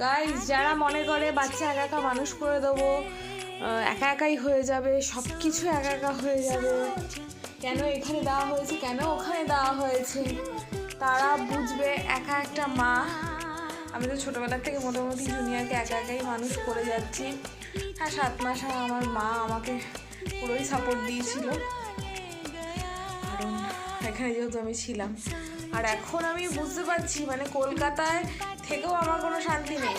Guys, যারা মনে করে বাচ্চা একা একা মানুষ করে দেবো, একা একাই হয়ে যাবে, সব কিছু একা একা হয়ে যাবে, কেন এখানে দেওয়া হয়েছে, কেন ওখানে দেওয়া হয়েছে, তারা বুঝবে একা একটা মা। আমি তো ছোটোবেলার থেকে মোটামুটি জুনিয়রকে একা একাই মানুষ করে যাচ্ছি। হ্যাঁ, 7 মাস আমার মা আমাকে পুরোই সাপোর্ট দিয়েছিল, কারণ এখানে যেহেতু আমি ছিলাম। আর এখন আমি বুঝতে পারছি, মানে কলকাতায় থেকেও আমার কোনো শান্তি নেই।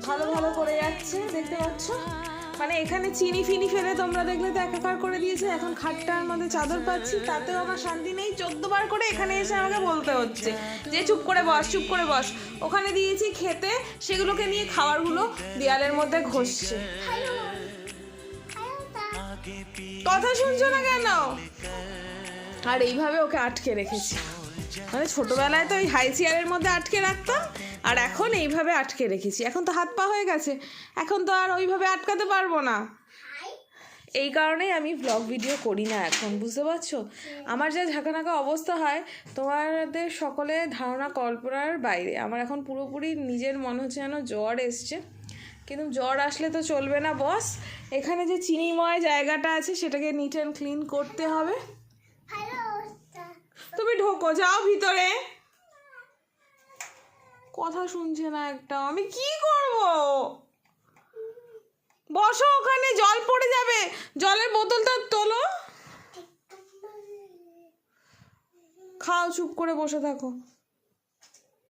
ভালো ভালো করে যাচ্ছে, দেখতে পাচ্ছ। মানে এখানে চিনি ফিনি ফেলে তোমরা দেখলে তো একাকার করে দিয়েছে। এখন খাটটার মধ্যে চাদর পাচ্ছি, তাতেও আমার শান্তি নেই। 14 বার করে এখানে এসে আমাকে বলতে হচ্ছে যে চুপ করে বস, চুপ করে বস। ওখানে দিয়েছি খেতে, সেগুলোকে নিয়ে খাবারগুলো দেয়ালের মধ্যে ঘষছে। কথা শুনছো না কেন? আর এইভাবে ওকে আটকে রেখেছি। মানে ছোটবেলায় তো ওই হাই চেয়ারের মধ্যে আটকে রাখতাম, আর এখন এইভাবে আটকে রেখেছি। এখন তো হাত পা হয়ে গেছে, এখন তো আর ওইভাবে আটকাতে পারবো না। এই কারণেই আমি ব্লগ ভিডিও করি না এখন, বুঝতে পারছো? আমার যা ঝাঁকানাকা অবস্থা হয়, তোমাদের সকলে ধারণা কল্পনার বাইরে। আমার এখন পুরোপুরি নিজের মনে হচ্ছে যেন জ্বর এসছে। কিন্তু জ্বর আসলে তো চলবে না বস। এখানে যে চিনিময় জায়গাটা আছে সেটাকে নিট অ্যান্ড ক্লিন করতে হবে। তুমি ঢোকো, যাও ভিতরে। কথা শুনছে না একটা, আমি কি করব? বসো ওখানে, জল পড়ে যাবে, জলের বোতলটা তোলো, খাও, চুপ করে বসে থাকো।